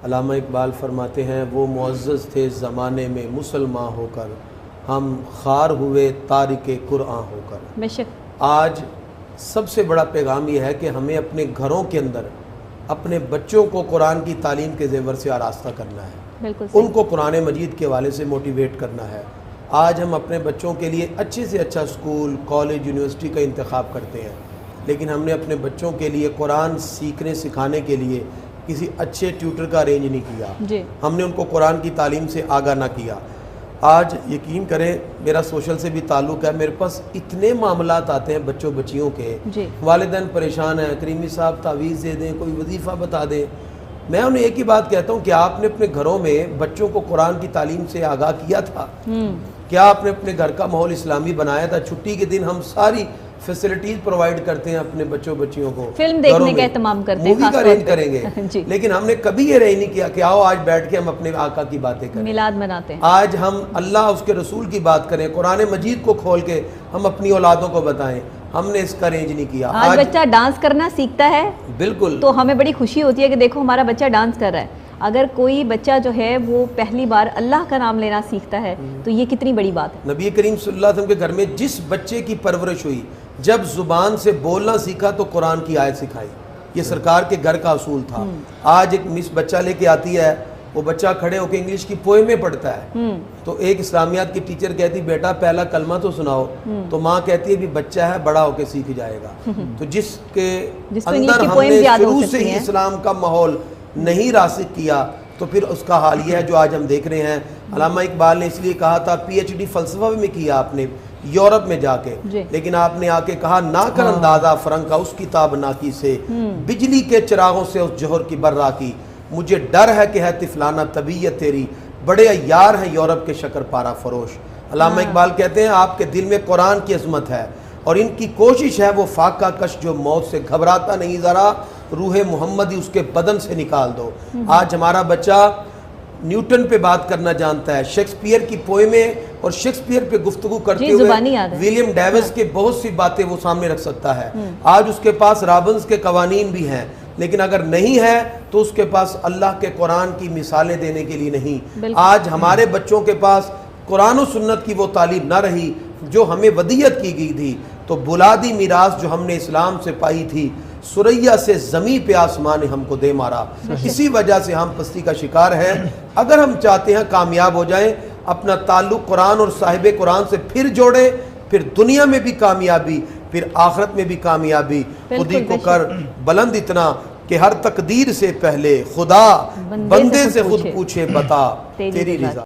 अल्लामा इकबाल फरमाते हैं, वो मुअज़्ज़ज़ थे ज़माने में मुसलमान होकर, हम खार हुए तारिके कुरआन होकर। बेशक आज सबसे बड़ा पैगाम यह है कि हमें अपने घरों के अंदर अपने बच्चों को कुरान की तालीम के ज़ेवर से आरास्ता करना है, बिल्कुल उनको कुरान मजीद के हवाले से मोटिवेट करना है। आज हम अपने बच्चों के लिए अच्छे से अच्छा स्कूल, कॉलेज, यूनिवर्सिटी का इंतखाब करते हैं, लेकिन हमने अपने बच्चों के लिए कुरान सीखने सिखाने के लिए किसी अच्छे ट्यूटर का अरेंज नहीं किया जी। हमने उनको कुरान की तालीम से आगाह ना किया। आज यकीन करें, मेरा सोशल से भी ताल्लुक़ है, मेरे पास इतने मामलात आते हैं बच्चों बच्चियों के, वालिदैन परेशान हैं, करीमी साहब तावीज़ दे दें, कोई वजीफ़ा बता दें। मैं उन्हें एक ही बात कहता हूँ कि आपने अपने घरों में बच्चों को कुरान की तालीम से आगाह किया था? क्या आपने अपने घर का माहौल इस्लामी बनाया था? छुट्टी के दिन हम सारी फैसिलिटीज प्रोवाइड करते हैं अपने बच्चों बच्चियों को, फिल्म देखने का एहतमाम करते हैं, मूवी का अरेंज करेंगे लेकिन हमने कभी ये अरेंज नहीं किया कि आओ आज बैठ के हम अपने आका की बातें करें, मिलाद मनाते हैं। आज हम अल्लाह उसके रसूल की बात करें, कुरान मजीद को खोल के हम अपनी औलादों को बताएं। हमने इसका अरेंज नहीं किया। आज बच्चा डांस करना सीखता है, बिल्कुल, तो हमें बड़ी खुशी होती है कि देखो हमारा बच्चा डांस कर रहा है। अगर कोई बच्चा जो है वो पहली बार अल्लाह का नाम लेना सीखता है तो ये कितनी बड़ी बात है। नबी करीम सल्लल्लाहु अलैहि वसल्लम के घर में जिस बच्चे की परवरिश हुई, जब जुबान से बोलना सीखा तो कुरान की आयत सिखाई, ये सरकार के घर का असूल था। आज एक मिस बच्चा लेके आती है, वो बच्चा खड़े होकर इंग्लिश की पोएमें पढ़ता है, तो एक इस्लामियात की टीचर कहती बेटा पहला कलमा तो सुनाओ, तो माँ कहती है भी बच्चा है बड़ा होकर सीख जाएगा। तो जिसके अंदर हमने शुरू से ही इस्लाम का माहौल नहीं रासिक किया तो फिर उसका हाल ये है जो आज हम देख रहे हैं। अल्लामा इकबाल ने इसलिए कहा था, पीएचडी फ़लसफ़ा में किया आपने यूरोप में जाके, लेकिन आपने आके कहा ना कर अंदाजा फरंग का उस किताब नाकी से, बिजली के चिरागों से उस जौहर की बर्रा की, मुझे डर है कि है तिफलाना तबीयत तेरी, बड़े यार हैं यूरोप के शक्कर पारा फरोश। अल्लामा इकबाल कहते हैं आपके दिल में कुरान की अजमत है और इनकी कोशिश है वो फाका कश जो मौत से घबराता नहीं, ज़रा रूह मोहम्मदी उसके बदन से निकाल दो। आज हमारा बच्चा न्यूटन पे बात करना जानता है, शेक्सपियर की पोएमें और शेक्सपियर पे गुफ्तगू करते हुए विलियम डेविस के बहुत सी बातें वो सामने रख सकता है। आज उसके पास रॉबिन्स के कवानीन भी हैं, लेकिन अगर नहीं है तो उसके पास अल्लाह के कुरान की मिसालें देने के लिए नहीं। आज हमारे बच्चों के पास कुरान और सुन्नत की वो तालीम ना रही जो हमें वदियत की गई थी, तो बुलादी मीरास जो हमने इस्लाम से पाई थी, सुरैया से ज़मीं पे आसमान ने हमको दे मारा। इसी वजह से हम पस्ती का शिकार हैं। अगर हम चाहते हैं कामयाब हो जाएं, अपना ताल्लुक़ कुरान और साहिब कुरान से फिर जोड़ें, फिर दुनिया में भी कामयाबी, फिर आखिरत में भी कामयाबी। खुदी को कर बुलंद इतना कि हर तकदीर से पहले खुदा बंदे से खुद पूछे बता तेरी रज़ा।